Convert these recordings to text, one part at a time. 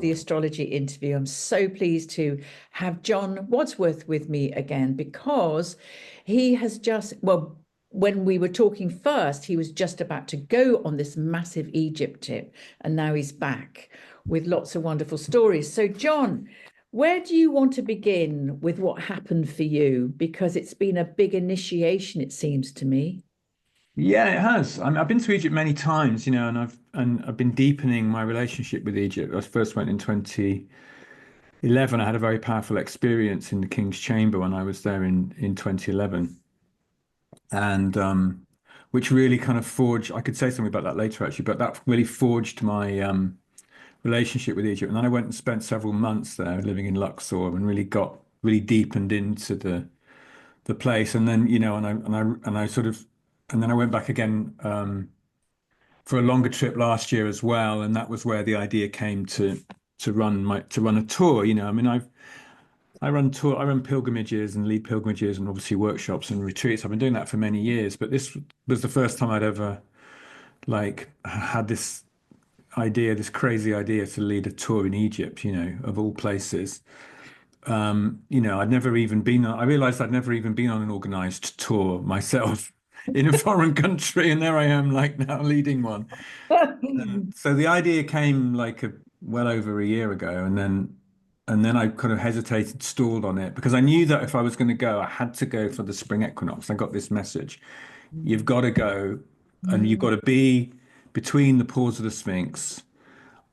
the astrology interview. I'm so pleased to have John Wadsworth with me again, because he has just, well, when we were talking first, he was just about to go on this massive Egypt trip, and now he's back with lots of wonderful stories. So, John, where do you want to begin with what happened for you? Because it's been a big initiation, it seems to me. Yeah, it has. I've been to Egypt many times, and I've been deepening my relationship with Egypt. I first went in 2011. I had a very powerful experience in the King's Chamber when I was there in 2011, and which really kind of forged. I could say something about that later, actually, but that really forged my relationship with Egypt. And then I went and spent several months there, living in Luxor, and really deepened into the place. And then, and I sort of, and then I went back again for a longer trip last year as well, and that was where the idea came to run a tour. I run pilgrimages and lead pilgrimages and obviously workshops and retreats. I've been doing that for many years, but this was the first time I'd ever like had this crazy idea to lead a tour in Egypt, of all places. I realized I'd never even been on an organized tour myself in a foreign country, and there I am, like, now leading one. So the idea came well over a year ago, and then I kind of hesitated, stalled on it, because I knew that if I was going to go, I had to go for the spring equinox. I got this message: you've got to go, and you've got to be between the paws of the Sphinx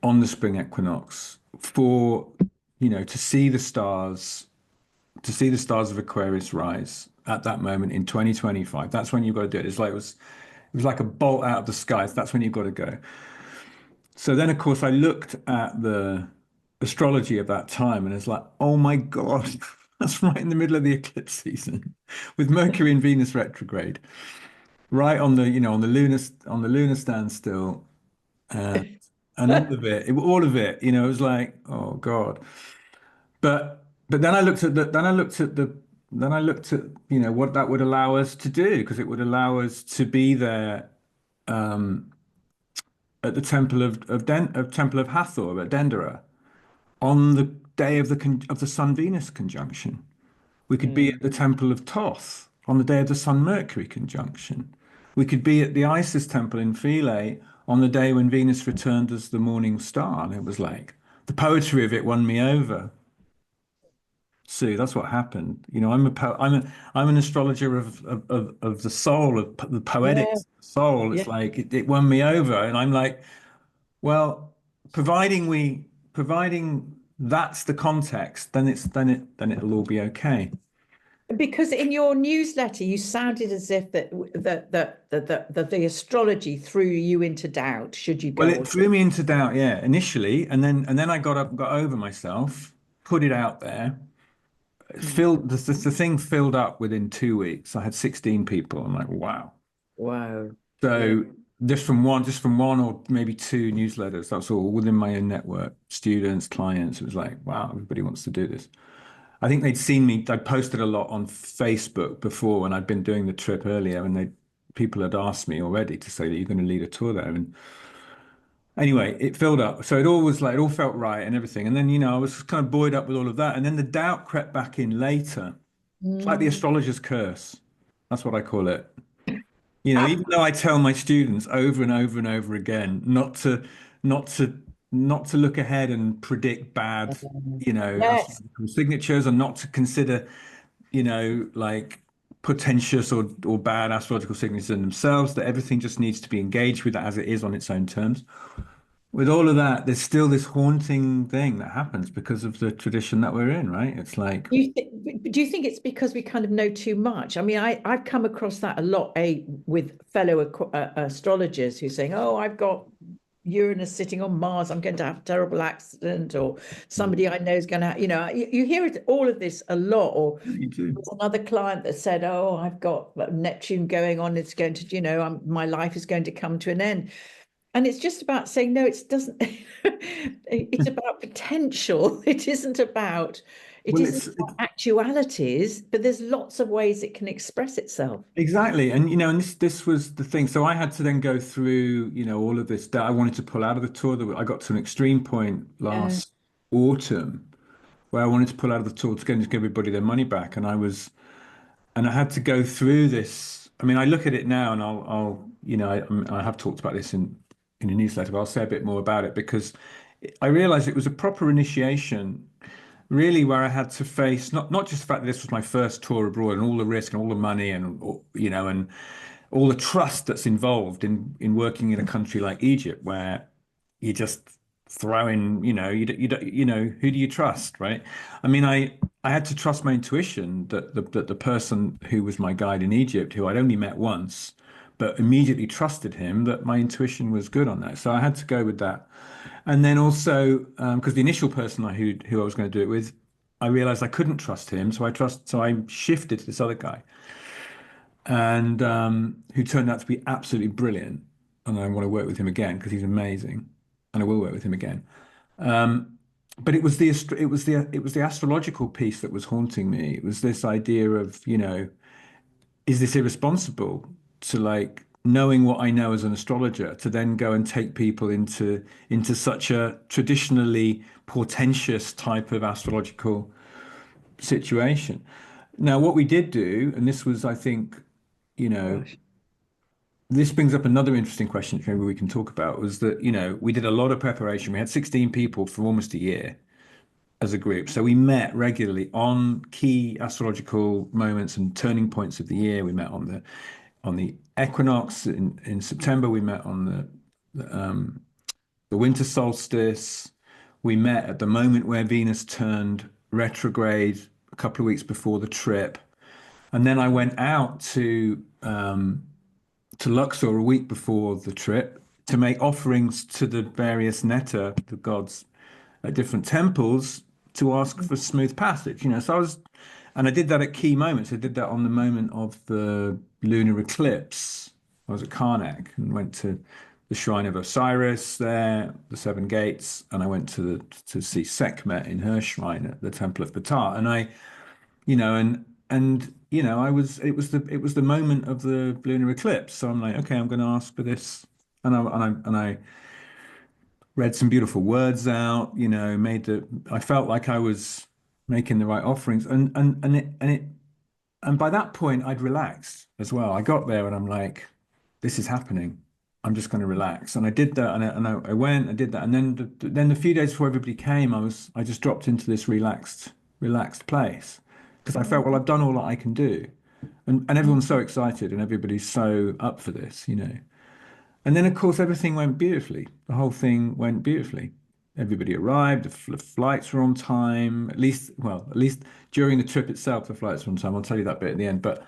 on the spring equinox to see the stars, of Aquarius rise at that moment in 2025. That's when you've got to do it. It was like a bolt out of the sky. That's when you've got to go. So then, of course, I looked at the astrology of that time, and it's like, oh my God, that's right in the middle of the eclipse season, with Mercury and Venus retrograde, right on the lunar standstill, and all of it. It was like, oh God. But then I looked at what that would allow us to do, because it would allow us to be there at the temple of Hathor at Dendera on the day of the Sun Venus conjunction. We could be at the temple of Thoth on the day of the Sun Mercury conjunction. We could be at the Isis temple in Philae on the day when Venus returned as the morning star. And it was like the poetry of it won me over. Sue, that's what happened. I'm an astrologer of the soul, of the Yeah, poetics of the soul. yeah. It's like it won me over, and I'm like, well, providing that's the context, then it'll all be okay. Because in your newsletter, you sounded as if the astrology threw you into doubt. Should you Well, go? it threw me into doubt, yeah, initially, and then I got over myself, put it out there. The thing filled up within 2 weeks. I had 16 people. I'm like, wow. Wow. Yeah. So just from one or maybe two newsletters, that's all within my own network, students, clients. It was like, wow, everybody wants to do this. I think they'd seen me. I posted a lot on Facebook before when I'd been doing the trip earlier, and people had asked me already to say that you're going to lead a tour there. And anyway, it filled up. So it all felt right and everything. And then, I was kind of buoyed up with all of that. And then the doubt crept back in later. It's like the Mm. astrologer's curse. That's what I call it. Even though I tell my students over and over and over again not to, not to look ahead and predict bad, Yes. astrological signatures, and not to consider, like potentious or bad astrological signatures in themselves, that everything just needs to be engaged with as it is on its own terms. With all of that, there's still this haunting thing that happens because of the tradition that we're in, right? It's like, Do you think it's because we kind of know too much? I mean, I've come across that a lot, with fellow astrologers who saying, "Oh, I've got Uranus sitting on Mars. I'm going to have a terrible accident," or somebody I know is going to, you hear all of this a lot. Or yeah, you do. there's another client that said, "Oh, I've got Neptune going on. It's going to, my life is going to come to an end." And it's just about saying, no, it doesn't. It's about potential. It Well, isn't about actualities, but there's lots of ways it can express itself. exactly. And this was the thing. So I had to then go through, all of this that I wanted to pull out of the tour. That I got to an extreme point Yeah. autumn where I wanted to pull out of the tour to go and just give everybody their money back. And I had to go through this. I mean, I look at it now and I have talked about this in a newsletter, but I'll say a bit more about it because I realized it was a proper initiation, really, where I had to face not just the fact that this was my first tour abroad and all the risk and all the money and, and all the trust that's involved in working in a country like Egypt, where you just throw in, who do you trust, right? I mean, I had to trust my intuition that the person who was my guide in Egypt, who I'd only met once, but immediately trusted him, that my intuition was good on that. So I had to go with that. And then also, because the initial person who I was going to do it with, I realized I couldn't trust him, so I shifted to this other guy, and who turned out to be absolutely brilliant. And I want to work with him again because he's amazing, and I will work with him again. Um, but it was the astrological piece that was haunting me. It was this idea of, is this irresponsible to, like, knowing what I know as an astrologer, to then go and take people into such a traditionally portentous type of astrological situation. Now, what we did do, and this was, I think, you know, Gosh. this brings up another interesting question which maybe we can talk about, was that, we did a lot of preparation. We had 16 people for almost a year as a group. So we met regularly on key astrological moments and turning points of the year. We met on the equinox in September. We met on the winter solstice. We met at the moment where Venus turned retrograde a couple of weeks before the trip. And then I went out to Luxor a week before the trip to make offerings to the various Netta, the gods, at different temples to ask for smooth passage. And I did that at key moments. I did that on the moment of the lunar eclipse. I was at Karnak and went to the shrine of Osiris there, the Seven Gates, and I went to see Sekhmet in her shrine at the Temple of Ptah. And I, I was it was the moment of the lunar eclipse. So I'm like, okay, I'm going to ask for this, and I read some beautiful words out. I felt like I was making the right offerings, and by that point I'd relaxed as well. I got there and I'm like, this is happening. I'm just going to relax, and I did that, and I went, I did that, and then a few days before everybody came, I just dropped into this relaxed place because I felt, well, I've done all that I can do, and everyone's so excited and everybody's so up for this. And then, of course, everything went beautifully. The whole thing went beautifully. Everybody arrived. The flights were on time. At least during the trip itself, the flights were on time. I'll tell you that bit at the end. But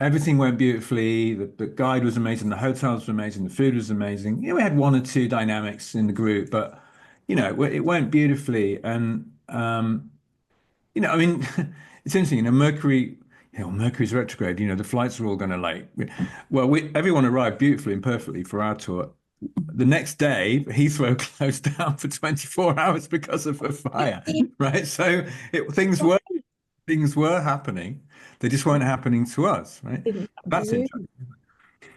everything went beautifully. The guide was amazing. The hotels were amazing. The food was amazing. We had one or two dynamics in the group, but it went beautifully. And I mean, it's interesting. Mercury's retrograde. The flights are all going to late. Well, everyone arrived beautifully and perfectly for our tour. The next day, Heathrow closed down for 24 hours because of a fire, right? So things were happening. They just weren't happening to us, right? Didn't happen to That's you. interesting.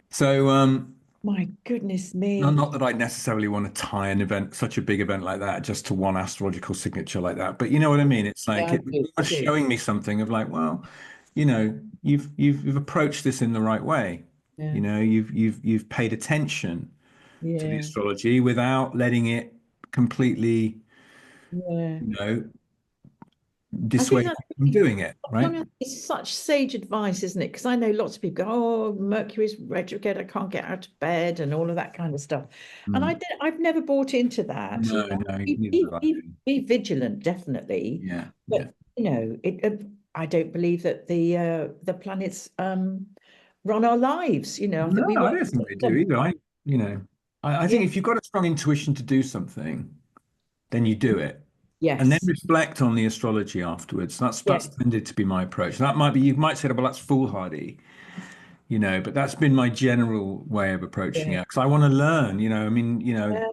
So, My goodness me. not that I necessarily want to tie an event, such a big event like that, just to one astrological signature like that. But you know what I mean? It's like Yeah, I it do. I was do. showing me something of, like, well, you've approached this in the right way. Yeah. You've paid attention to the Yeah. astrology without letting it completely, Yeah. you know, I think dissuade that's you from doing it, I right? mean, it's such sage advice, isn't it? Because I know lots of people go, "Oh, Mercury's retrograde. I can't get out of bed," and all of that kind of stuff. And Mm. I've never bought into that. No, no, Be, neither be, have I. be, be vigilant, definitely. Yeah, yeah. But I don't believe that the planets run our lives. I No, think we I work don't think with they do them. either. You know, I Yeah. think if you've got a strong intuition to do something, then you do it. And then Yes. reflect on the astrology afterwards. That's Yes. tended to be my approach. That might be, you might say, well, that's foolhardy, but that's been my general way of approaching Yeah. it. Because I want to learn, I mean, Yeah.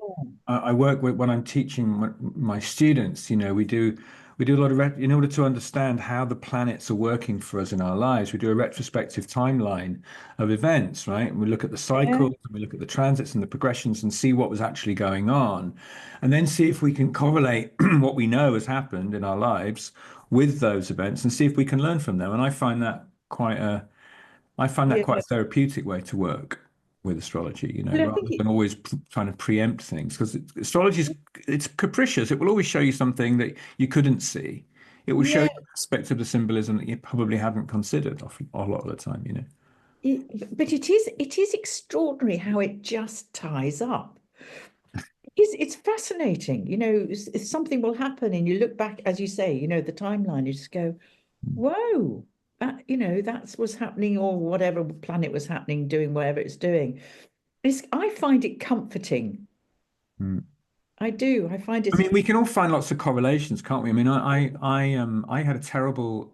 I work with, when I'm teaching my students, we do We do a lot of, in order to understand how the planets are working for us in our lives, we do a retrospective timeline of events, right? And we look at the Yeah, cycles and we look at the transits and the progressions and see what was actually going on. And then see if we can correlate what we know has happened in our lives with those events and see if we can learn from them. And I find that yeah. quite a therapeutic way to work with astrology, Well, I rather think than always trying to preempt things. Because astrology is it's capricious. It will always show you something that you couldn't see. It will show yeah, you aspects of the symbolism that you probably haven't considered a lot of the time. but it is extraordinary how it just ties up. It's fascinating, if something will happen and you look back, as you say, the timeline, you just go, whoa, that's what's happening, or whatever planet was happening, doing whatever it's doing. I find it comforting. Mm. I do. I find I it, mean, we can all find lots of correlations, can't we? I mean, I had a terrible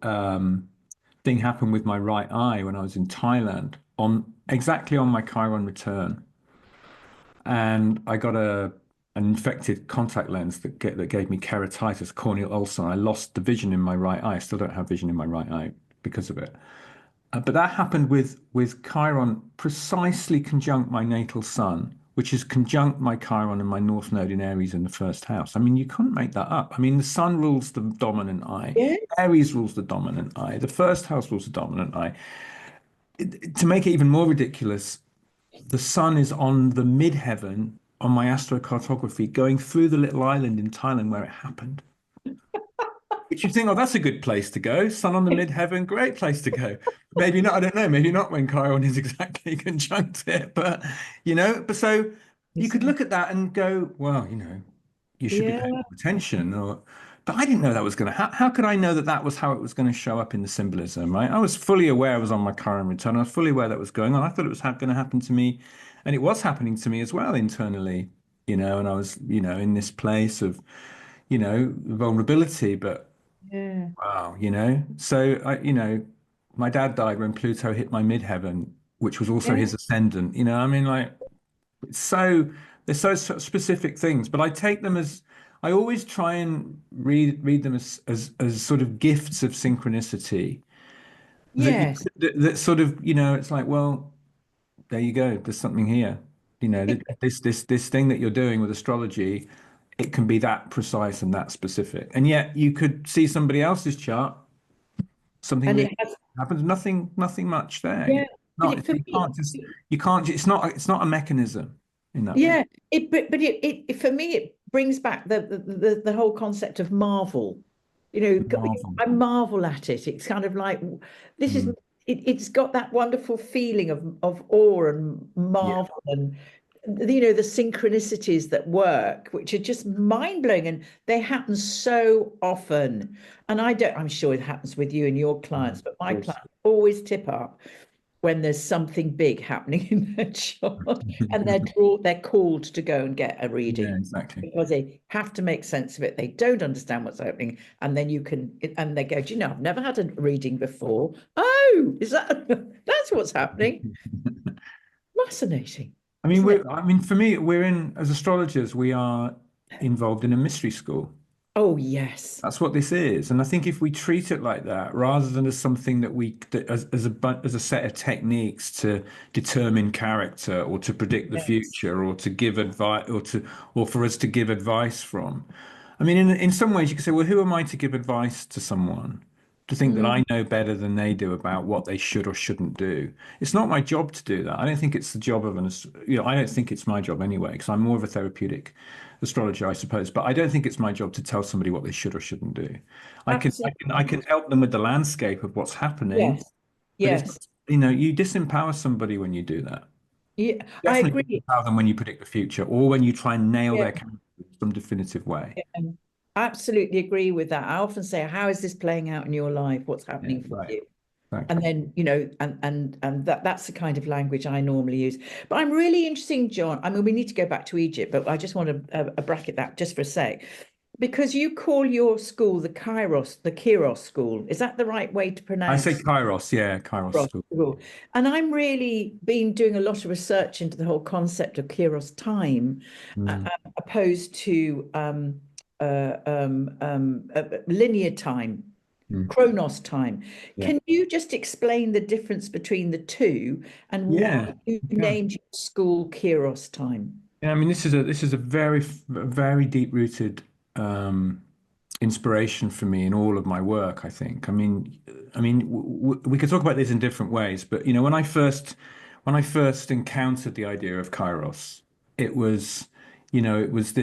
thing happen with my right eye when I was in Thailand on exactly on my Chiron return. And I got an infected contact lens that gave me keratitis, corneal ulcer. I lost the vision in my right eye. I still don't have vision in my right eye because of it. But that happened with Chiron precisely conjunct my natal sun, which is conjunct my Chiron and my North Node in Aries in the first house. I mean, you couldn't make that up. I mean, the sun rules the dominant eye. yeah, Aries rules the dominant eye. The first house rules the dominant eye. To make it even more ridiculous, the sun is on the midheaven on my astrocartography, going through the little island in Thailand where it happened. Which you think, oh, that's a good place to go. Sun on the midheaven, great place to go. Maybe not, I don't know, maybe not when Chiron is exactly conjunct it, but so you could isn't it? look at that and go, well, you should be Yeah, paying more attention. But I didn't know that was going to. How could I know that that was how it was going to show up in the symbolism, right? I was fully aware I was on my Chiron return. I was fully aware that was going on. I thought it was going to happen to me, and it was happening to me as well internally, And I was, in this place of, vulnerability. But yeah, wow, So my dad died when Pluto hit my midheaven, which was also yeah, his ascendant. I mean, like it's so they're so specific things, but I take them as I always try and read them as sort of gifts of synchronicity that yes. that sort of it's like, well, there you go. There's something here. This thing that you're doing with astrology, it can be that precise and that specific, and yet you could see somebody else's chart, something And really it has, happens, nothing much there. yeah, but Not for you me, can't just you can't. It's not a mechanism in that way. yeah, for me it brings back the whole concept of marvel. Marvel. I marvel at it. It's kind of like this is Mm. it's got that wonderful feeling of awe and Yeah. marvel, and the synchronicities that work, which are just mind-blowing, and they happen so often. And I'm sure it happens with you and your Mm. clients, but Of my course. clients always tip up when there's something big happening in their chart, and they're called to go and get a Yeah, reading exactly. because they have to make sense of it. They don't understand what's happening, and then and they go, do you know, I've never had a reading before. Oh, is that that's what's happening? Fascinating, I mean, isn't it? for me, as astrologers, we are involved in a mystery school. Oh, yes. That's what this is. And I think if we treat it like that, rather than as something as a set of techniques to determine character or to predict the Yes. future or to give advice or for us to give advice from. I mean, in some ways you could say, well, who am I to give advice to someone? To think that Mm, I know better than they do about what they should or shouldn't do. It's not my job to do that. I don't think it's the job of I don't think it's my job anyway, because I'm more of a therapeutic astrologer, I suppose. But I don't think it's my job to tell somebody what they should or shouldn't do. I can absolutely. help them with the landscape of what's happening, Yes. but Yes. you disempower somebody when you do that. Yeah, I Definitely agree. disempower them when you predict the future or when you try and nail Yeah. their character in some definitive way. Absolutely agree with that. I often say, how is this playing out in your life? What's Yeah, happening for right. you? And Exactly. then, and that's the kind of language I normally use. But I'm really interested, John. I mean, we need to go back to Egypt, but I just want to bracket that just for a sec. Because you call your school the Kairos school. Is that the right way to I say pronounce Kairos, yeah, Kairos Kairos school. school? And I'm really been doing a lot of research into the whole concept of Kairos time, Mm. opposed to linear time, Mm. Chronos time. Yeah. Can you just explain the difference between the two and Yeah. why you Okay. named your school Kairos time? Yeah, I mean, this is a very deep rooted inspiration for me in all of my work, I think. I mean, we could talk about this in different ways, but when I first encountered the idea of Kairos, it was, it was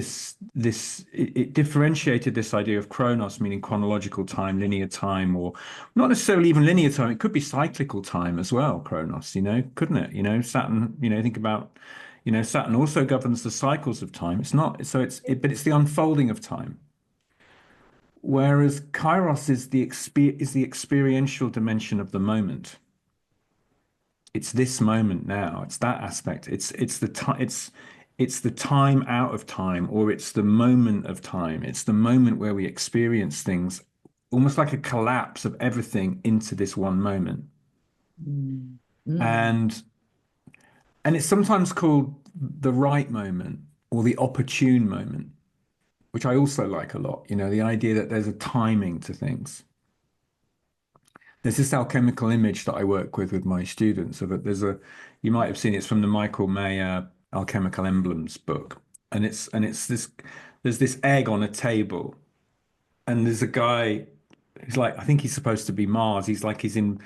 it differentiated this idea of Chronos, meaning chronological time, linear time, or not necessarily even linear time. It could be cyclical time as well, Chronos, couldn't it? Saturn, think about, Saturn also governs the cycles of time. It's not, so but it's the unfolding of time. Whereas Kairos is the experiential dimension of the moment. It's this moment now. It's that aspect. It's the time out of time, or it's the moment of time. It's the moment where we experience things, almost like a collapse of everything into this one moment. Mm. Mm. And it's sometimes called the right moment or the opportune moment, which I also like a lot. The idea that there's a timing to things. There's this alchemical image that I work with my students. So that you might have seen it's from the Michael Mayer Alchemical Emblems book, and it's this. There's this egg on a table, and there's a guy who's like, I think he's supposed to be Mars. He's in.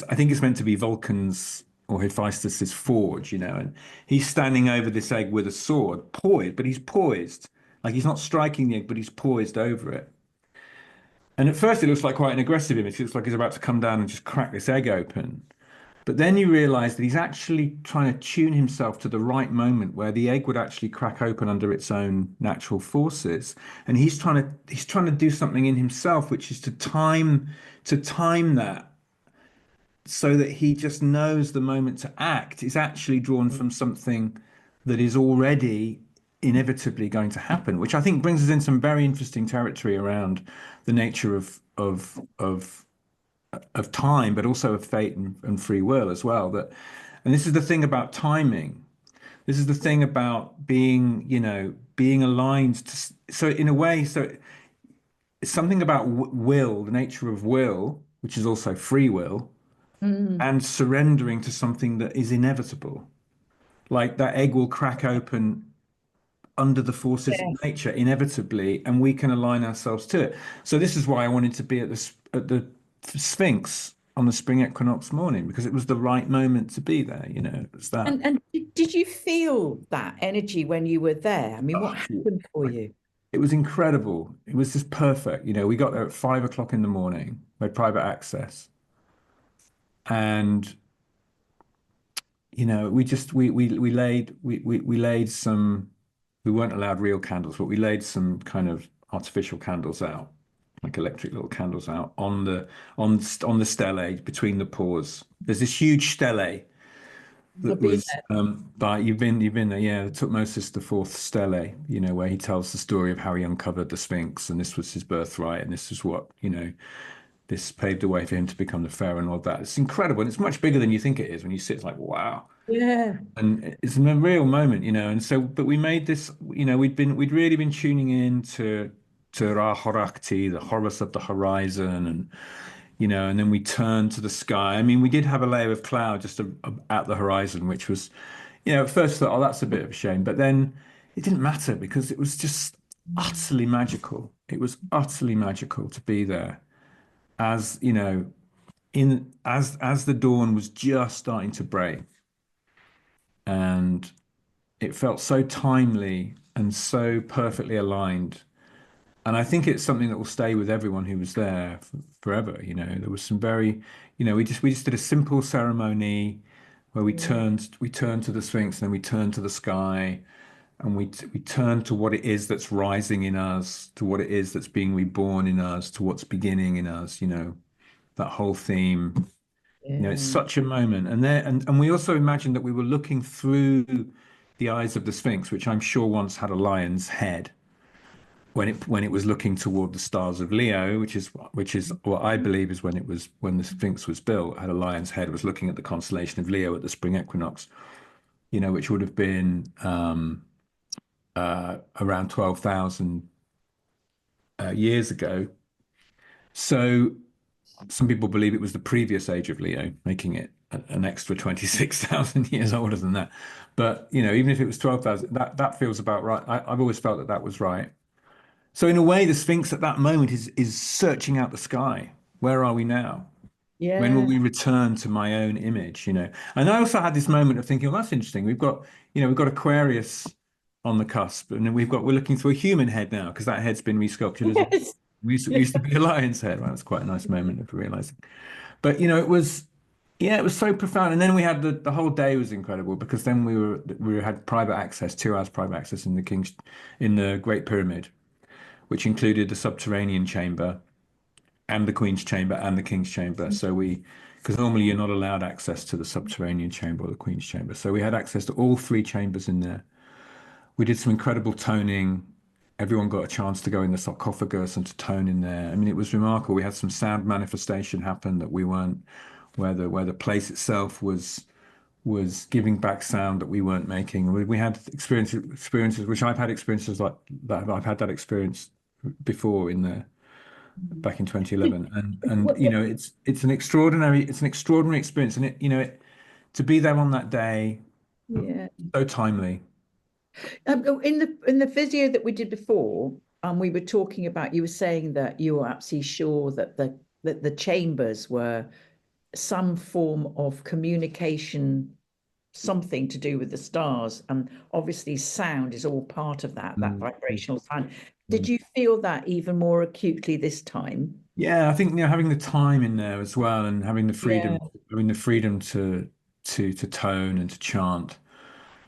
I think it's meant to be Vulcan's or Hephaestus's forge, and he's standing over this egg with a sword, poised, but he's poised, like he's not striking the egg, but he's poised over it. And at first, it looks like quite an aggressive image. It looks like he's about to come down and just crack this egg open. But then you realize that he's actually trying to tune himself to the right moment where the egg would actually crack open under its own natural forces. And he's trying to do something in himself, which is to time that so that he just knows the moment to act is actually drawn from something that is already inevitably going to happen, which I think brings us in some very interesting territory around the nature of time, but also of fate and free will as well. And this is the thing about timing. This is the thing about being aligned to, so in a way, so it's something about will, the nature of will, which is also free will, Mm. and surrendering to something that is inevitable. Like that egg will crack open under the forces of Yeah. nature inevitably, and we can align ourselves to it. So this is why I wanted to be at the Sphinx on the spring equinox morning, because it was the right moment to be there. It's that. And did you feel that energy when you were there? I mean, what Oh, happened for you? it was incredible. It was just perfect. We got there at 5 o'clock in the morning. We had private access, and we just we laid some. We weren't allowed real candles, but we laid some kind of artificial candles out, like electric little candles out on the stele between the paws. There's this huge stele I've that been was by you've been there, yeah, Tutmosis the fourth stele, where he tells the story of how he uncovered the Sphinx, and this was his birthright, and this is what, this paved the way for him to become the pharaoh and all that. It's incredible, and it's much bigger than you think it is when you sit. It's like, wow. there. Yeah. And it's a real moment, and so, but we made this, we'd really been tuning in to Ra Horakti, the Horus of the horizon, and then we turned to the sky. I mean, we did have a layer of cloud just at the horizon, which was, at first thought, oh, that's a bit of a shame, but then it didn't matter because it was just utterly magical. It was utterly magical to be there as, as the dawn was just starting to break, and it felt so timely and so perfectly aligned. And I think it's something that will stay with everyone who was there forever. There was some very, we just did a simple ceremony where we turned to the Sphinx, and then we turned to the sky, and we turned to what it is that's rising in us, to what it is that's being reborn in us, to what's beginning in us. That whole theme. It's Yeah. such a moment. And we also imagined that we were looking through the eyes of the Sphinx, which I'm sure once had a lion's head when it was looking toward the stars of Leo, which is what I believe is when the Sphinx was built, had a lion's head, was looking at the constellation of Leo at the spring equinox, which would have been around 12,000 years ago. So some people believe it was the previous age of Leo, making it an extra 26,000 years older than that. But, even if it was 12,000, that feels about right. I've always felt that that was right. So in a way, the Sphinx at that moment is searching out the sky. Where are we now? When will Yeah. we return to my own image? And I also had this moment of thinking, well, that's interesting. We've got Aquarius on the cusp, and then we're looking through a human head now because that head's been resculptured as Yes. we used to be a lion's head. Right? That's quite a nice moment of realizing. But it was, yeah, it was so profound. And then we had the whole day was incredible because then we had private access, 2 hours private access in the Great Pyramid, which included the subterranean chamber and the Queen's chamber and the King's chamber. Because normally you're not allowed access to the subterranean chamber or the Queen's chamber. So we had access to all 3 chambers in there. We did some incredible toning. Everyone got a chance to go in the sarcophagus and to tone in there. I mean, it was remarkable. We had some sound manifestation happen that we weren't, where the place itself was giving back sound that we weren't making. We had experiences which I've had experiences like that. I've had that experience before back in 2011, and it's an extraordinary experience, and to be there on that day, Yeah. so timely. In the video that we did before, we were talking about, you were saying that you were absolutely sure that the chambers were some form of communication, something to do with the stars, and obviously sound is all part of that Mm. vibrational sound. Did Mm. you feel that even more acutely this time? Yeah, I think having the time in there as well, and having the Yeah. freedom to tone and to chant.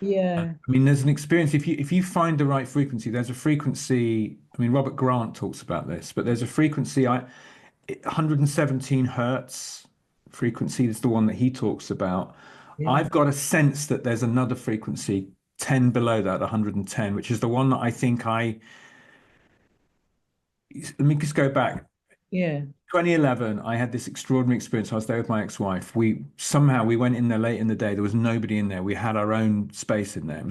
Yeah. I mean, there's an experience if you find the right frequency. There's a frequency. I mean, Robert Grant talks about this, but there's a frequency. 117 hertz frequency is the one that he talks about. Yeah. I've got a sense that there's another frequency 10 below that, 110, which is the one that I think let me just go back. Yeah. 2011, I had this extraordinary experience. I was there with my ex-wife. We went in there late in the day. There was nobody in there. We had our own space in there. It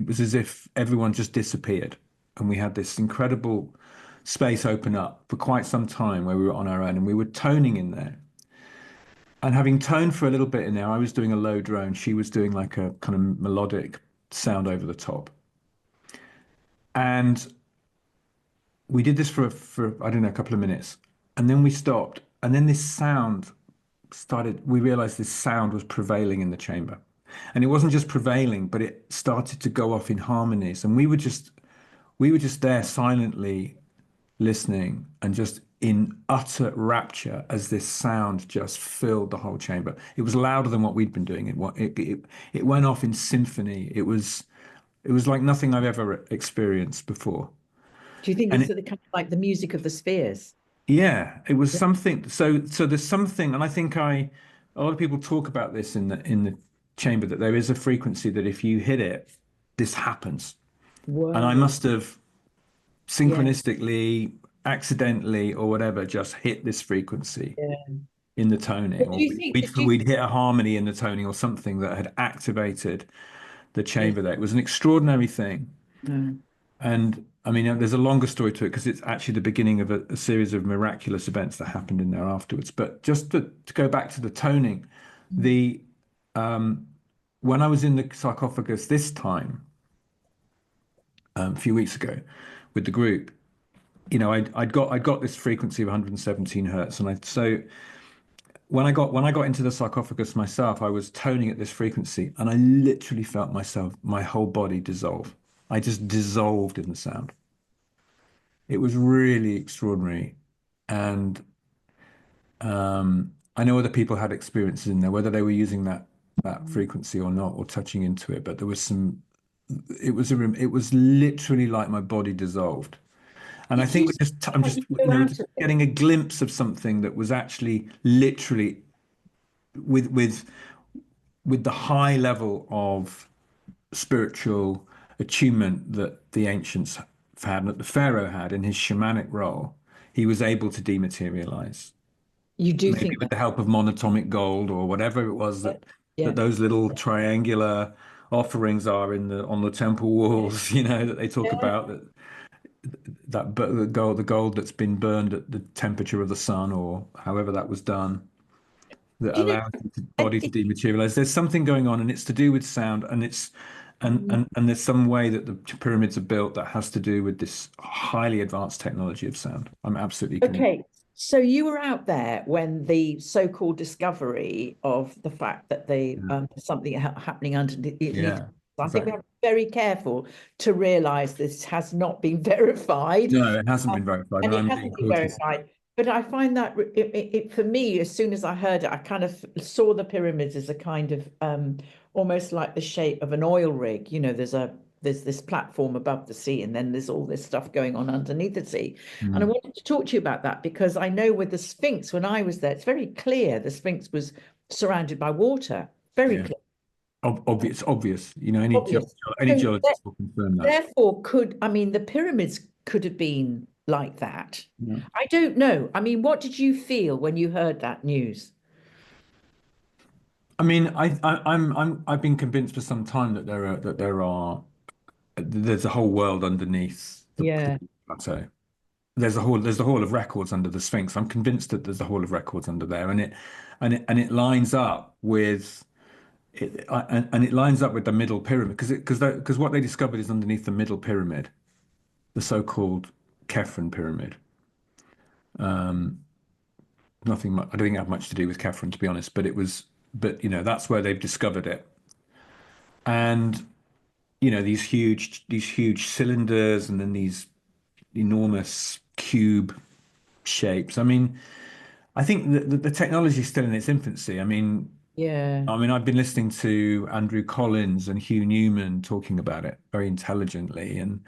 was as if everyone just disappeared. And we had this incredible space open up for quite some time where we were on our own and we were toning in there. And having toned for a little bit in there, I was doing a low drone. She was doing like a kind of melodic sound over the top. And we did this for I don't know, a couple of minutes. And then we stopped. And then we realized this sound was prevailing in the chamber. And it wasn't just prevailing, but it started to go off in harmonies. And we were just there silently listening and just in utter rapture as this sound just filled the whole chamber. It was louder than what we'd been doing. It went off in symphony. It was like nothing I've ever experienced before. Do you think And it's the kind of like the music of the spheres? yeah, it was Yeah. something. So there's something, and I think a lot of people talk about this in the chamber, that there is a frequency that if you hit it, this happens. And I Whoa. must have Yeah. synchronistically, accidentally, or whatever, just hit this frequency Yeah. in the toning, But do or you think, we'd, we'd hit a harmony in the toning, or something that had activated the yeah. chamber there. It was an extraordinary thing. Mm. And I mean, there's a longer story to it because it's actually the beginning of a series of miraculous events that happened in there afterwards. But just to go back to the toning, the when I was in the sarcophagus this time, a few weeks ago, with the group, I'd got this frequency of 117 hertz, and so when I got into the sarcophagus myself, I was toning at this frequency, and I literally felt my whole body dissolve. I just dissolved in the sound. It was really extraordinary. And I know other people had experiences in there, whether they were using that frequency or not, or touching into it. But there was it was literally like my body dissolved. And I Did you think say I'm that just, you go we're out just of it? getting a glimpse of something that was actually literally with the high level of spiritual attunement that the ancients had, and that the pharaoh had in his shamanic role. He was able to dematerialize, You do maybe think with that? the help of monatomic gold or whatever it was Yeah. that Yeah. those little triangular offerings are on the temple walls, that they talk Yeah. about, that the gold that's been burned at the temperature of the sun, or however that was done, that Do you know? allows the body to dematerialize. There's something going on, and it's to do with sound, and there's some way that the pyramids are built that has to do with this highly advanced technology of sound. I'm absolutely convinced. Okay, so you were out there when the so-called discovery of the fact that there's something happening underneath. Yeah, I think we exactly. have to be very careful to realize this has not been verified, No, it hasn't been verified, and and it I'm being hasn't been cautious. verified. But I find that for me, as soon as I heard it, I kind of saw the pyramids as a kind of almost like the shape of an oil rig. You know, there's this platform above the sea, and then there's all this stuff going on underneath the sea. And I Mm, wanted to talk to you about that because I know with the Sphinx, when I was there, it's very clear the Sphinx was surrounded by water. Very yeah, clear, obvious. You know, obvious. any So geologist will confirm that. therefore, I mean, the pyramids could have been like that. Yeah. I don't know. I mean, what did you feel when you heard that news? I mean, I've been convinced for some time that there's a whole world underneath the Yeah, plateau. There's the hall of records under the Sphinx. I'm convinced that there's a hall of records under there, and it lines up with and it lines up with the middle pyramid because what they discovered is underneath the middle pyramid, the so-called Kefren pyramid. Nothing much, I don't think it had much to do with Kefren, to be honest, but that's where they've discovered it. And these huge cylinders and then these enormous cube shapes. I mean, I think the technology is still in its infancy. yeah. I've been listening to Andrew Collins and Hugh Newman talking about it very intelligently, and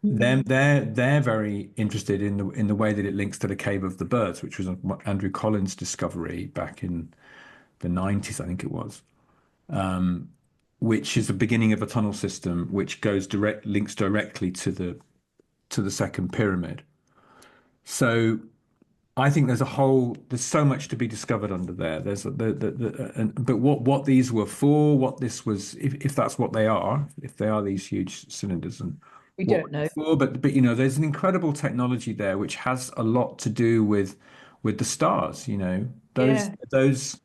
Mm. they're very interested in the way that it links to the Cave of the Birds, which was Andrew Collins' discovery back in the 90s, I think it was, which is the beginning of a tunnel system which links directly to the second pyramid. So I think there's so much to be discovered under there. But what these were for, what this was, if that's what they are, if they are these huge cylinders and We what don't know. for, but there's an incredible technology there which has a lot to do with the stars, those Yeah, those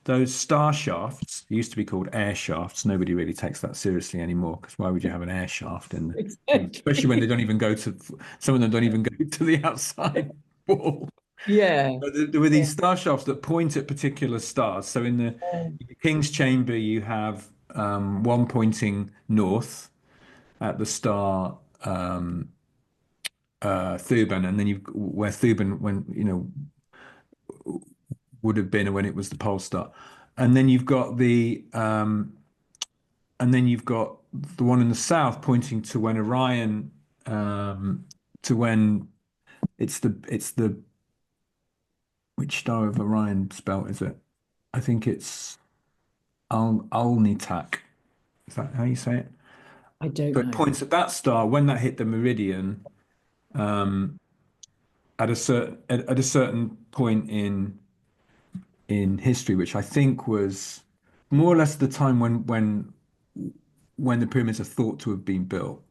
those star shafts used to be called air shafts. Nobody really takes that seriously anymore because why would you have an air shaft in the thing, especially when exactly. they don't even go to some of them don't even go to the outside wall. Yeah. But there were these star shafts that point at particular stars. So in the King's Chamber, you have one pointing north at the star Thuban, and then you've where Thuban when would have been when it was the pole star, and then you've got the one in the south pointing to when Orion to when it's the which star of Orion spell is it? I think it's Alnitak. Is that how you say it? I don't So it know. points at that star when that hit the meridian at a certain point in history, which I think was more or less the time when the pyramids are thought to have been built.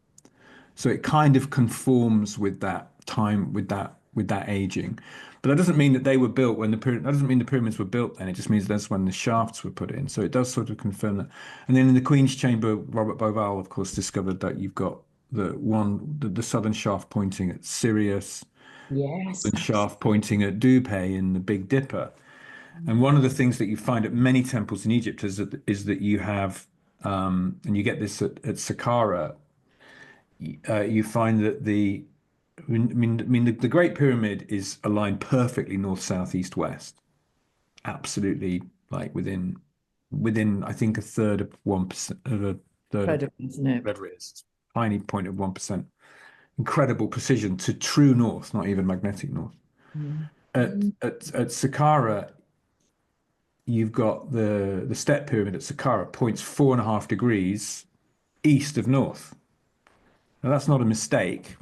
So it kind of conforms with that time, with that aging. But that doesn't mean that they were built when that doesn't mean the pyramids were built then. It just means that's when the shafts were put in. So it does sort of confirm that. And then in the Queen's Chamber, Robert Bauval, of course, discovered that you've got the southern shaft pointing at Sirius, Yes, northern shaft pointing at Dupe in the Big Dipper. And one of the things that you find at many temples in Egypt is that you have, and you get this at Saqqara, you find that the Great Pyramid is aligned perfectly north, south, east, west. Absolutely, like within I think a third of 1% of a third of incredible, isn't it? whatever it is, tiny point of 1%. Incredible precision to true north, not even magnetic north. Mm. At Saqqara, you've got the step pyramid at Saqqara points 4.5 degrees east of north. Now that's not a mistake.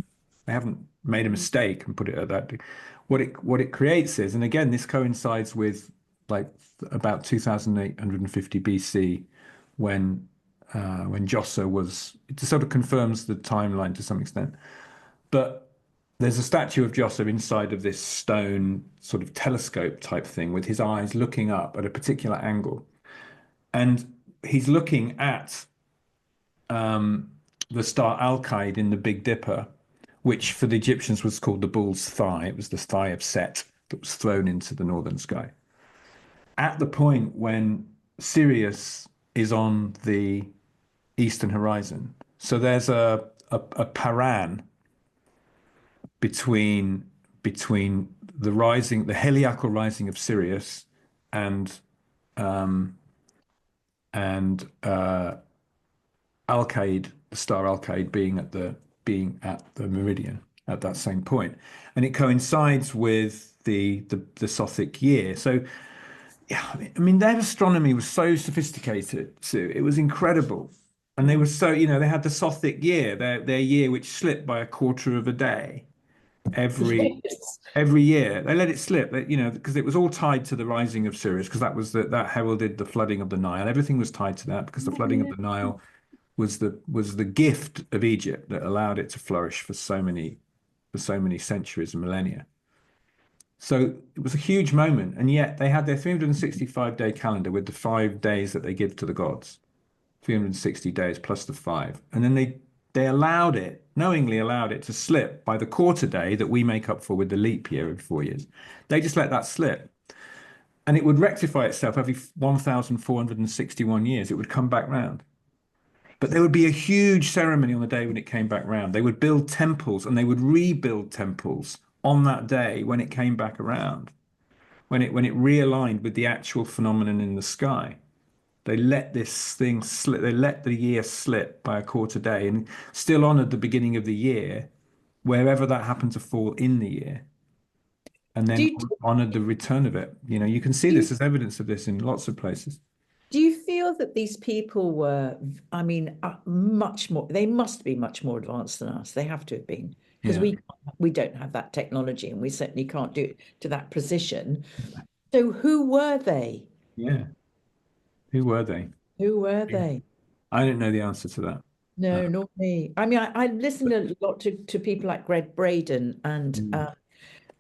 They haven't made a mistake and put it at that. What it creates is, and again, this coincides with like about 2850 BC when Josso was. It sort of confirms the timeline to some extent. But there's a statue of Joseph inside of this stone sort of telescope type thing with his eyes looking up at a particular angle. And he's looking at um, the star Alkaid in the Big Dipper, which for the Egyptians was called the bull's thigh. It was the thigh of Set that was thrown into the northern sky. At the point when Sirius is on the eastern horizon, so there's a paran between the heliacal rising of Sirius and um, and Alkaid, the star Alkaid being at the meridian at that same point, and it coincides with the Sothic year. So, yeah, I mean, their astronomy was so sophisticated, Sue. It was incredible, and they were so, they had the Sothic year, their year which slipped by a quarter of a day every Yes. every year. They let it slip, because it was all tied to the rising of Sirius, because that heralded the flooding of the Nile. Everything was tied to that because the flooding of Yeah. the Nile was the gift of Egypt that allowed it to flourish for so many centuries and millennia. So it was a huge moment, and yet they had their 365-day calendar with the 5 days that they give to the gods, 360 days plus the five, and then they knowingly allowed it to slip by the quarter day that we make up for with the leap year of 4 years. They just let that slip, and it would rectify itself every 1,461 years. It would come back round. But there would be a huge ceremony on the day when it came back round. They would build temples and they would rebuild temples on that day when it came back around, when it realigned with the actual phenomenon in the sky. They let this thing slip. They let the year slip by a quarter day and still honored the beginning of the year, wherever that happened to fall in the year, and Do then you, honored the return of it. You can see do this you as evidence of this in lots of places. do you feel that these people were, I mean, much more, they must be much more advanced than us. They have to have been, because Yeah. we don't have that technology and we certainly can't do it to that precision. So who were they? Yeah. Who were they? Who were they? I don't know the answer to that. Uh, No, not me. I mean, I listen a lot to people like Greg Braden and mm,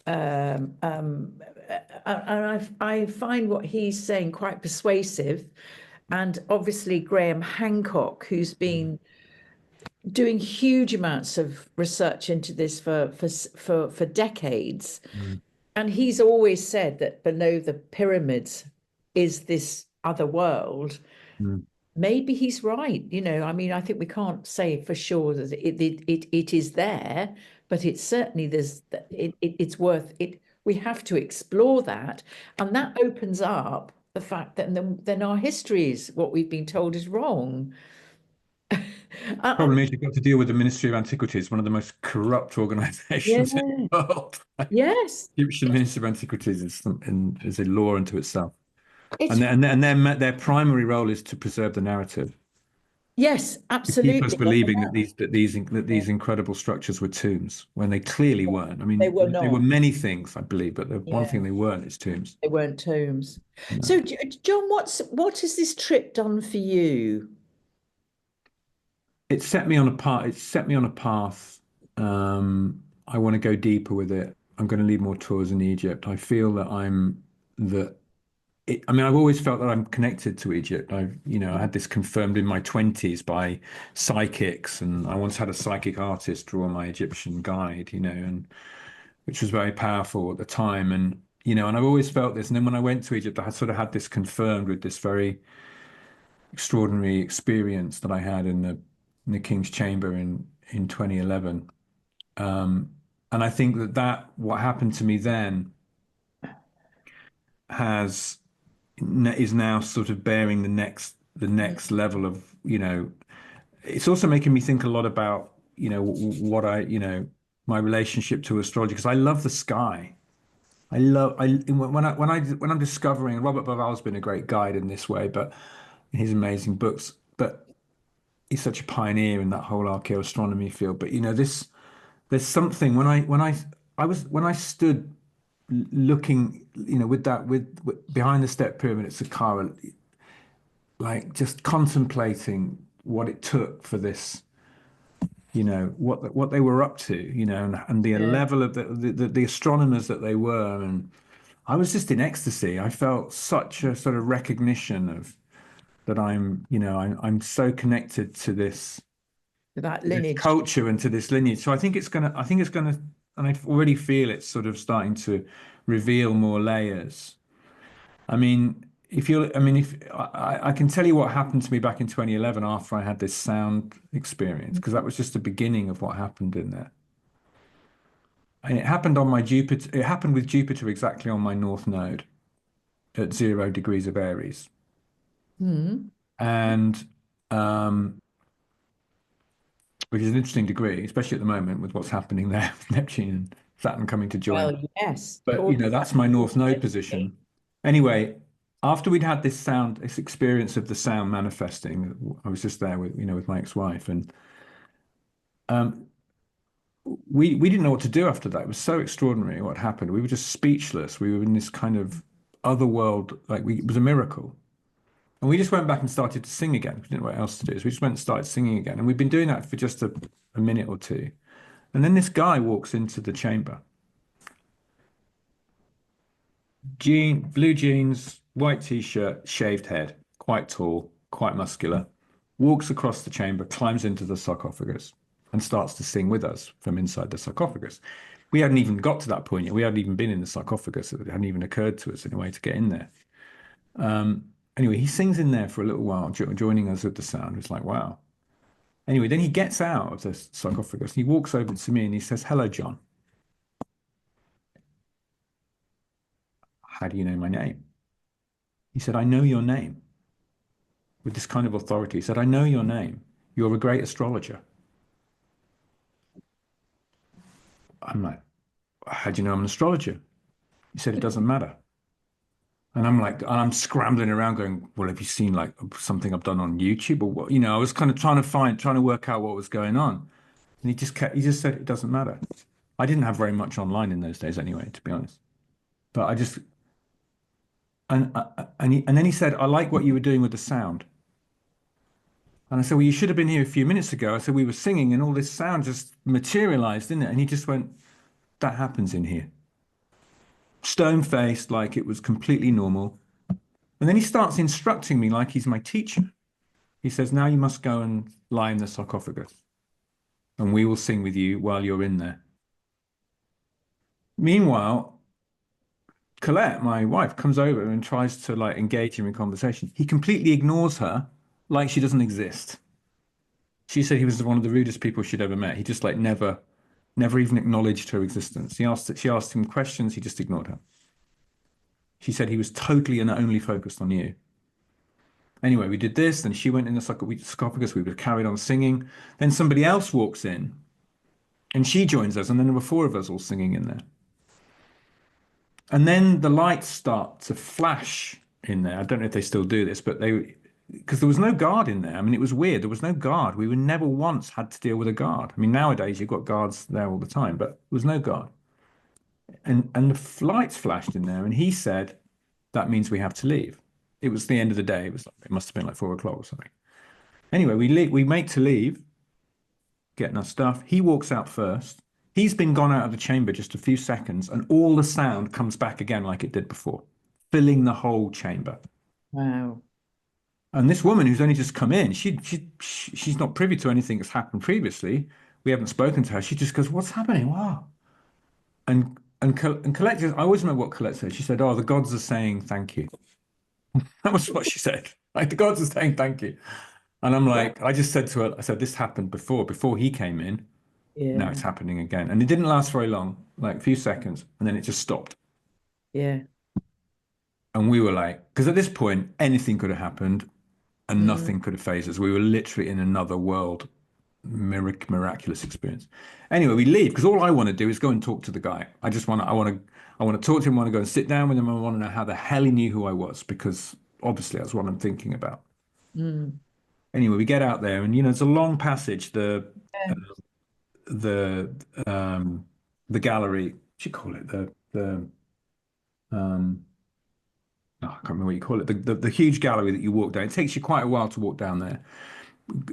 um, um, I find what he's saying quite persuasive. And obviously Graham Hancock, who's mm, been doing huge amounts of research into this for decades, mm, and he's always said that below the pyramids is this other world. mm. Maybe he's right. I mean, I think we can't say for sure that it is there, but it's certainly it's worth it. We have to explore that, and that opens up the fact that then our history is what we've been told is wrong. Problem And is, you've got to deal with the Ministry of Antiquities, one of the most corrupt yeah, organizations in the world. yes, Egyptian Ministry of Antiquities is a law unto itself, and it's their primary role is to preserve the narrative, yes, to keep us absolutely. believing that these incredible structures were tombs when they clearly weren't. I They mean, were they were not. many things, I believe, but the one Yeah, thing they weren't is tombs. they weren't tombs. No. So, John, what has this trip done for you? It set me on a path. It set me on a path. I want to go deeper with it. I'm going to lead more tours in Egypt. I feel that that. I mean, I've always felt that I'm connected to Egypt. I had this confirmed in my 20s by psychics, and I once had a psychic artist draw my Egyptian guide, and which was very powerful at the time. And I've always felt this. And then when I went to Egypt, I had sort of had this confirmed with this very extraordinary experience that I had in the King's Chamber in 2011. And I think that what happened to me then has is now sort of bearing the next level of, it's also making me think a lot about, what my relationship to astrology, because I love the sky. When I'm discovering, and Robert Bauval's been a great guide in this way, but in his amazing books, but he's such a pioneer in that whole archaeoastronomy field. But there's something when I stood looking, with behind the step pyramid at Saqqara, like just contemplating what it took for this what they were up to, and the Yeah. level of the astronomers that they were, and I was just in ecstasy. I felt such a sort of recognition of that I'm so connected That to this lineage. culture and to this lineage. So I think it's gonna, and I already feel it's sort of starting to reveal more layers. I mean, if I can tell you what happened to me back in 2011 after I had this sound experience, because that was just the beginning of what happened in there. And it happened on my Jupiter, it happened with Jupiter exactly on my North Node at 0 degrees of Aries. Mm. And which is an interesting degree, especially at the moment with what's happening there with Neptune and Saturn coming to join. Well, yes, But cause that's my North Node position. Anyway, after we'd had this experience of the sound manifesting, I was just there with my ex-wife, and um, we didn't know what to do after that. It was so extraordinary what happened. We were just speechless. We were in this kind of other world, it was a miracle. And we just went back and started to sing again. We didn't know what else to do. So we just went and started singing again. And we've been doing that for just a minute or two. And then this guy walks into the chamber. Blue jeans, white t-shirt, shaved head, quite tall, quite muscular, walks across the chamber, climbs into the sarcophagus, and starts to sing with us from inside the sarcophagus. We hadn't even got to that point yet. We hadn't even been in the sarcophagus. It hadn't even occurred to us in a way to get in there. Anyway, he sings in there for a little while, joining us with the sound. It's like, wow. Anyway, then he gets out of the sarcophagus. He walks over to me and he says, "Hello, John. How do you know my name?" He said, "I know your name." With this kind of authority, he said, "I know your name. You're a great astrologer." I'm like, "How do you know I'm an astrologer?" He said, "It doesn't matter." And I'm like, I'm scrambling around going, "Well, have you seen like something I've done on YouTube or what?" I was kind of trying to work out what was going on. And he just said, "It doesn't matter." I didn't have very much online in those days anyway, to be honest. But I just, and then he said, "I like what you were doing with the sound." And I said, "Well, you should have been here a few minutes ago." I said, "We were singing and all this sound just materialized, didn't it?" And he just went, "That happens in here." Stone faced, like it was completely normal. And then he starts instructing me like he's my teacher. He says, "Now you must go and lie in the sarcophagus, and we will sing with you while you're in there." Meanwhile, Colette, my wife, comes over and tries to like engage him in conversation. He completely ignores her like she doesn't exist. She said he was one of the rudest people she'd ever met. He just like never even acknowledged her existence. She asked him questions, he just ignored her. She said he was totally and only focused on you. Anyway, we did this, then she went in the sarcophagus, we were carried on singing. Then somebody else walks in and she joins us, and then there were four of us all singing in there. And then the lights start to flash in there. I don't know if they still do this, but because there was no guard in there. I mean, it was weird. There was no guard. We were never once had to deal with a guard. I mean, nowadays you've got guards there all the time, but there was no guard. And the lights flashed in there, and he said, "That means we have to leave." It was the end of the day. It must have been like 4 o'clock or something. Anyway, we make to leave, getting our stuff. He walks out first. He's been gone out of the chamber just a few seconds, and all the sound comes back again like it did before, filling the whole chamber. Wow. And this woman who's only just come in, she's not privy to anything that's happened previously. We haven't spoken to her. She just goes, "What's happening? Wow." And Colette I always remember what Colette said. She said, "Oh, the gods are saying thank you." That was what she said. Like the gods are saying thank you. And I'm like, I just said to her, I said, "This happened before he came in. Now Yeah. it's happening again." And it didn't last very long, like a few seconds, and then it just stopped. Yeah. And we were like, because at this point, anything could have happened and Mm. nothing could have phased us. We were literally in another world, miraculous experience. Anyway, we leave because all I want to do is go and talk to the guy. I want to talk to him. I want to go and sit down with him. I want to know how the hell he knew who I was because obviously that's what I'm thinking about. Mm. Anyway, we get out there and it's a long passage. Yeah. The the gallery. What do you call it? The um. Oh, I can't remember what you call it. The huge gallery that you walk down. It takes you quite a while to walk down there.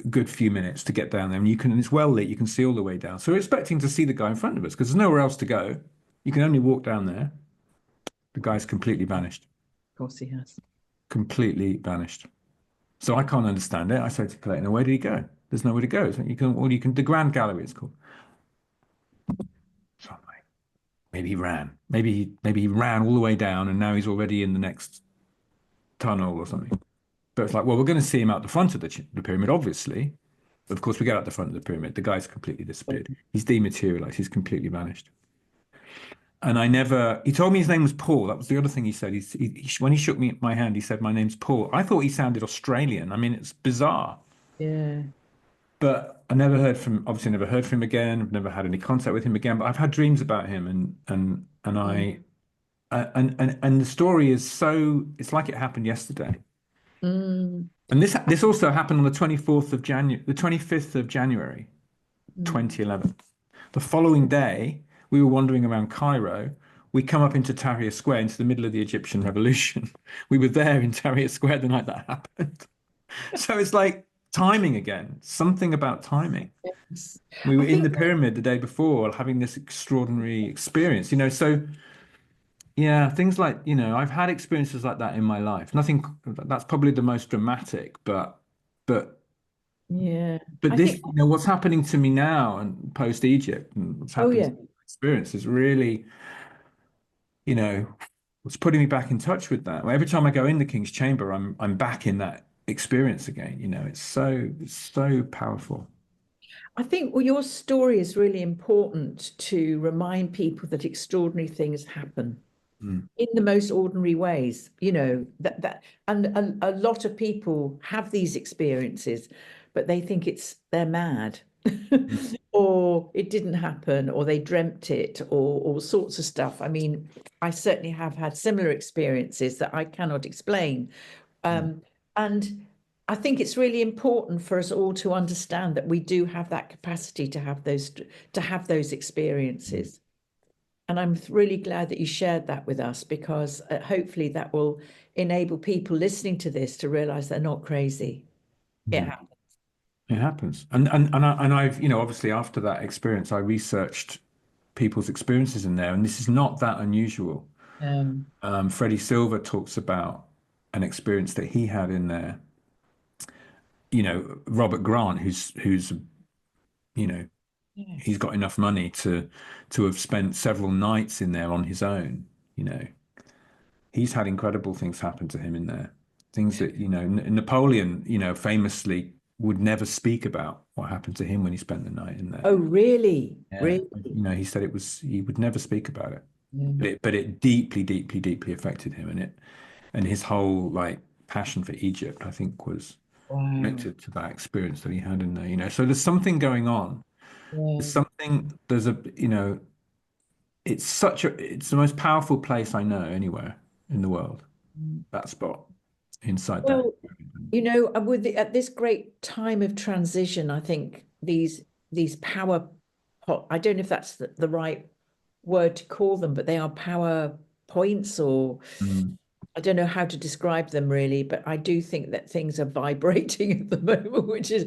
good few minutes to get down there, and it's well lit. You can see all the way down. So we're expecting to see the guy in front of us because there's nowhere else to go. You can only walk down there. The guy's completely vanished. Of course he has. Completely vanished. So I can't understand it. I say to Clayton, where did he go? There's nowhere to go. So the Grand Gallery it's called. So I'm like, maybe he ran. Maybe he ran all the way down and now he's already in the next tunnel or something. But it's like, well, we're going to see him out the front of the pyramid, obviously. But of course, we get out the front of the pyramid. The guy's completely disappeared. He's dematerialized. He's completely vanished. And he told me his name was Paul. That was the other thing he said. When he shook my hand, he said, my name's Paul. I thought he sounded Australian. I mean, it's bizarre. Yeah. But I obviously never heard from him again. I've never had any contact with him again, but I've had dreams about him and the story is it's like it happened yesterday. Mm. And this also happened on the 25th of January, 2011. The following day, we were wandering around Cairo. We come up into Tahrir Square, into the middle of the Egyptian Revolution. We were there in Tahrir Square the night that happened. So it's like timing again, something about timing. Yes. We were in the pyramid the day before having this extraordinary experience, so yeah, things like, I've had experiences like that in my life. Nothing, that's probably the most dramatic, but Yeah. but I this, think, what's happening to me now and post Egypt and what's oh happening yeah. to my experience is really, you know, what's putting me back in touch with that. Every time I go in the King's Chamber, I'm back in that experience again. It's so powerful. I think well, your story is really important to remind people that extraordinary things happen Mm. in the most ordinary ways, and a lot of people have these experiences, but they think they're mad. Mm. Or it didn't happen, or they dreamt it, or all sorts of stuff. I mean, I certainly have had similar experiences that I cannot explain. Mm. And I think it's really important for us all to understand that we do have that capacity to have those experiences. And I'm really glad that you shared that with us because hopefully that will enable people listening to this to realize they're not crazy. It Mm. happens. It happens. I've, obviously after that experience, I researched people's experiences in there, and this is not that unusual. Um, Freddie Silver talks about an experience that he had in there. Robert Grant, who's he's yes. got enough money to have spent several nights in there on his own. You know, he's had incredible things happen to him in there. Things that, Napoleon, famously would never speak about what happened to him when he spent the night in there. Oh, really? Yeah. Really? He said he would never speak about it. Yeah. But it deeply, deeply, deeply affected him, and his whole like passion for Egypt, I think, was Wow. connected to that experience that he had in there. So there's something going on. There's Yeah. something. There's a it's the most powerful place I know anywhere in the world. That spot inside that. Well, at this great time of transition, I think these power I don't know if that's the right word to call them, but they are power points, or Mm. I don't know how to describe them really, but I do think that things are vibrating at the moment, which is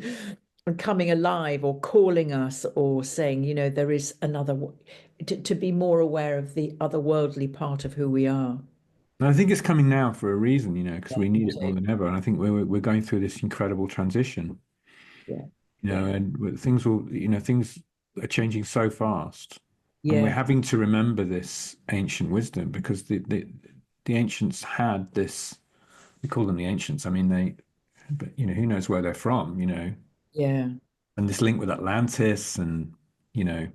coming alive or calling us or saying, there is to be more aware of the otherworldly part of who we are. And I think it's coming now for a reason, because Yeah, we me need it more too. than ever. And I think we're going through this incredible transition, Yeah, yeah, and things are changing so fast, and we're yeah, having to remember this ancient wisdom because the ancients had this. We call them the ancients. I mean, but who knows where they're from, yeah, and this link with Atlantis and you know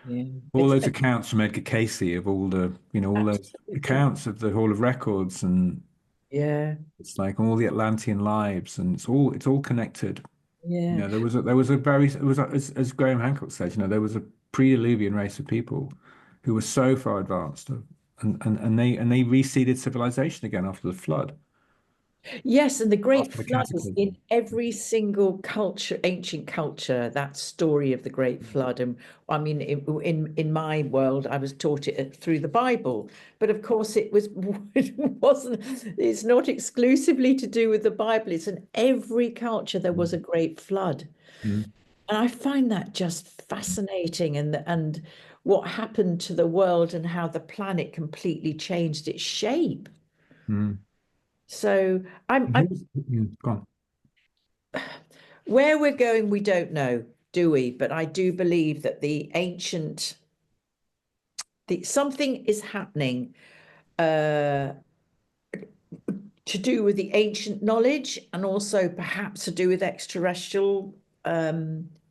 yeah. all those accounts from Edgar Casey of all those Absolutely. accounts of the Hall of Records, and Yeah, it's like all the Atlantean lives, and it's all connected. yeah. As Graham Hancock says, there was a pre-Diluvian race of people who were so far advanced, and they reseeded civilization again after the flood. Yes, and the Great after the Flood is cataclysm. in every single culture, ancient culture, that story of the Great Flood. And I mean, in my world, I was taught it through the Bible, but of course, it wasn't. It's not exclusively to do with the Bible. It's in every culture there was a Great Flood, Mm, and I find that just fascinating. And what happened to the world and how the planet completely changed its shape. mm. So I'm, And I'm go on. where we're going, we don't know, do we? But I do believe that something is happening uh, to do with the ancient knowledge and also perhaps to do with extraterrestrial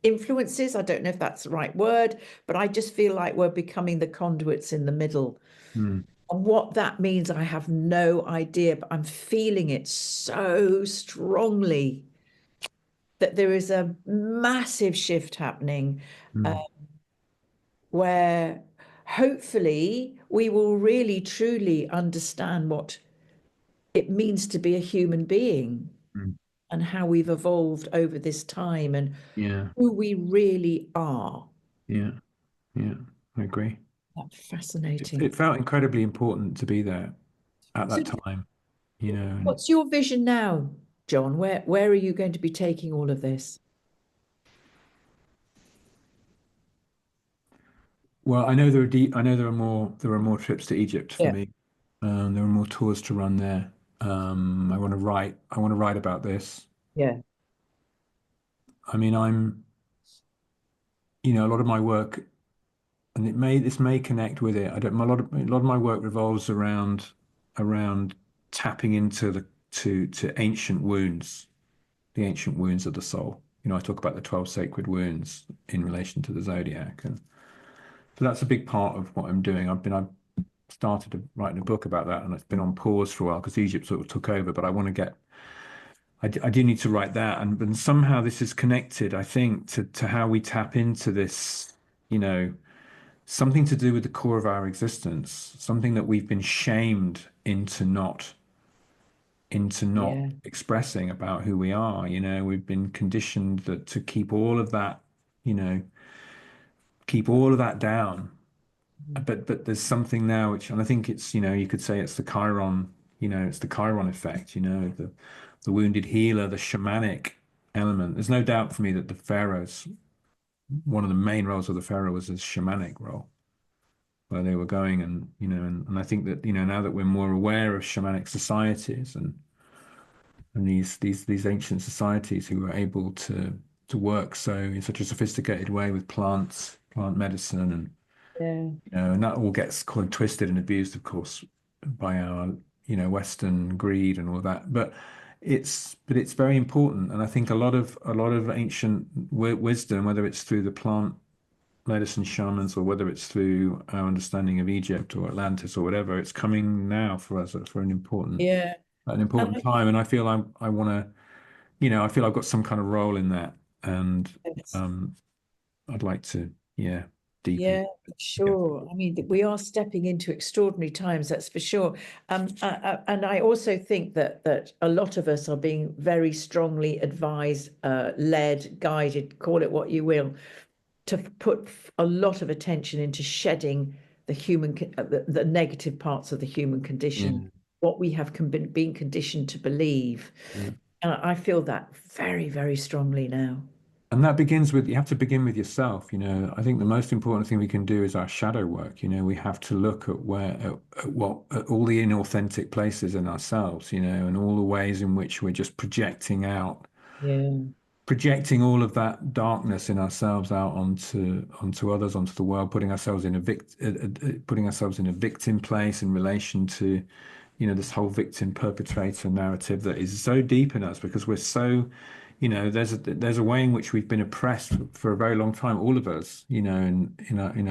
influences. I don't know if that's the right word, but I just feel like we're becoming the conduits in the middle. Mm, And what that means, I have no idea, but I'm feeling it so strongly that there is a massive shift happening mm, where hopefully we will really truly understand what it means to be a human being mm. and how we've evolved over this time and Yeah, who we really are. yeah, yeah. I agree. That's It, fascinating. it felt incredibly important to be there at So that time, you know. And what's your vision now, John? Where are you going to be taking all of this? well, I know I know there are more trips to Egypt for Yeah, me. There are more tours to run there. I want to write about this. yeah, I mean, a lot of my work, and this may connect with it. I don't, a lot of my work revolves around tapping into to ancient wounds, the ancient wounds of the soul. I talk about the 12 sacred wounds in relation to the zodiac, and so that's a big part of what I'm doing. I've started writing a book about that, and it's been on pause for a while because Egypt sort of took over. But I do need to write that, and somehow this is connected, I think, to how we tap into this, you know, something to do with the core of our existence, something that we've been shamed into not yeah, expressing about who we are. We've been conditioned to keep all of that, you know, keep all of that down. But there's something now which, and I think it's, you could say it's the Chiron, it's the Chiron effect, the wounded healer, the shamanic element. There's no doubt for me that the pharaohs, one of the main roles of the pharaoh was a shamanic role, where they were going, and I think that, now that we're more aware of shamanic societies and these ancient societies who were able to work so in such a sophisticated way with plant medicine, and yeah, and that all gets quite twisted and abused, of course, by our, Western greed and all that. But it's very important, and I think a lot of ancient wisdom, whether it's through the plant medicine shamans or whether it's through our understanding of Egypt or Atlantis or whatever, it's coming now for us for yeah. an And important time. And I feel I want to, I feel I've got some kind of role in that, and I, um, I'd like to, yeah, deepen. Yeah, sure. I mean, we are stepping into extraordinary times, that's for sure. And I also think that a lot of us are being very strongly advised, led, guided, call it what you will, to put a lot of attention into shedding the negative parts of the human condition, Yeah, what we have been conditioned to believe. yeah. And I feel that very, very strongly now. And that you have to begin with yourself. I think the most important thing we can do is our shadow work. We have to look at all the inauthentic places in ourselves, and all the ways in which we're just Yeah, projecting all of that darkness in ourselves out onto others, onto the world, putting ourselves in a victim place in relation to, this whole victim perpetrator narrative that is so deep in us because we're so, there's a way in which we've been oppressed for a very long time, all of us, and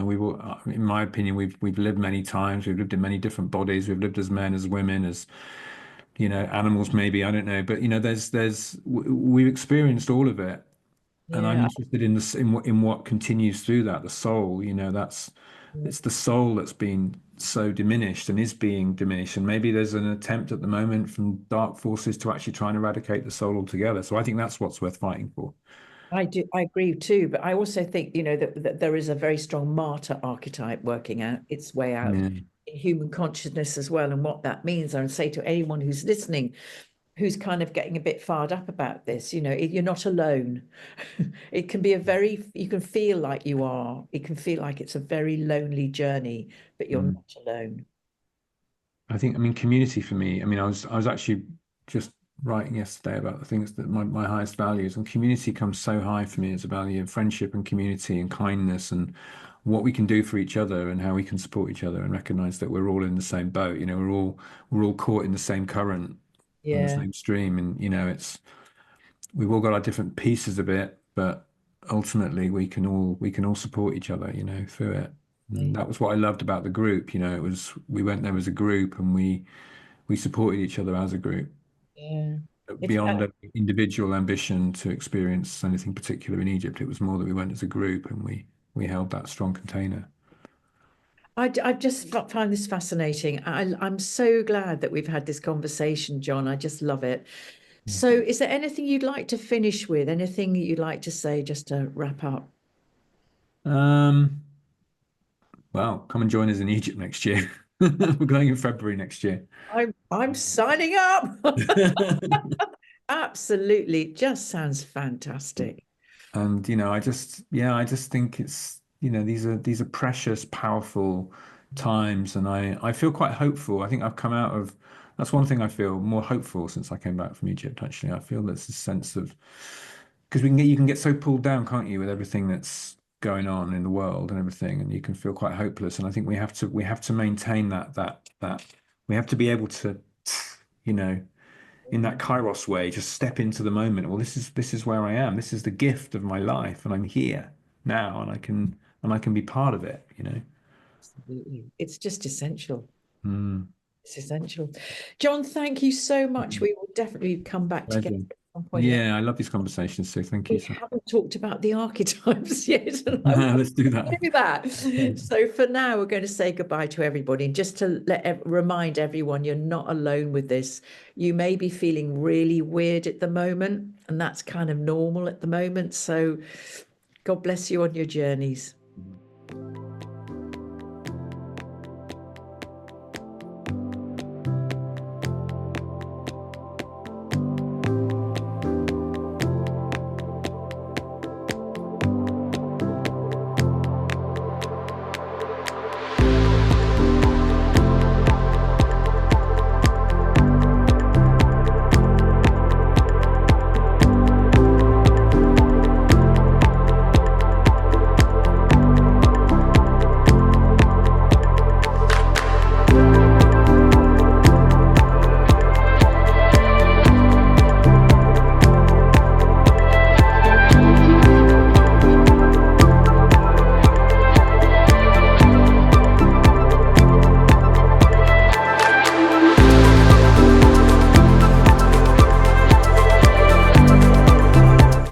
we will, in my opinion, we've lived many times, we've lived in many different bodies, we've lived as men, as women, as animals, maybe, I don't know, but we've experienced all of it, and I'm yeah, interested in what continues through that, the soul. That's it's the soul that's been so diminished and is being diminished. And maybe there's an attempt at the moment from dark forces to actually try and eradicate the soul altogether. So I think that's what's worth fighting for. I do, I agree too, but I also think, that there is a very strong martyr archetype working out its way out Yeah. in human consciousness as well, and what that means. I would say to anyone who's listening, who's kind of getting a bit fired up about this, you're not alone. It can be you can feel like you are. It can feel like it's a very lonely journey, but you're Mm. not alone. I mean, community for me, I was actually just writing yesterday about the things that my highest values, and community comes so high for me as a value of friendship and community and kindness and what we can do for each other and how we can support each other and recognize that we're all in the same boat. We're all caught in the same current on the Yeah. same stream. And, we've all got our different pieces of it, but ultimately we can all support each other, through it. And that was what I loved about the group. We went there as a group and we supported each other as a group Yeah. It's beyond an individual ambition to experience anything particular in Egypt. It was more that we went as a group and we held that strong container. I just find this fascinating. I'm so glad that we've had this conversation, John. I just love it. So, is there anything you'd like to finish with? Anything you'd like to say just to wrap up? Um, well, come and join us in Egypt next year. We're going in February next year. I'm signing up. Absolutely. Just sounds fantastic. And I just think it's these are precious, powerful times, and I feel quite hopeful. I think I've come out of that's one thing I feel more hopeful since I came back from Egypt. Actually, I feel there's a sense of because you can get so pulled down, can't you, with everything that's going on in the world and everything, and you can feel quite hopeless. And I think we have to maintain that we have to be able to, you know in that Kairos way, just step into the moment. Well, this is where I am. This is the gift of my life, and I'm here now, and I can be part of it. Absolutely. It's just essential. Mm. It's essential. John, thank you so much. We will definitely come back together Pleasure. at some point. Yeah, I love these conversations, so thank you We so haven't talked about the archetypes yet, and I much. want Let's do to that. do that. So for now, we're going to say goodbye to everybody, and just to remind everyone, you're not alone with this. You may be feeling really weird at the moment, and that's kind of normal at the moment. So God bless you on your journeys.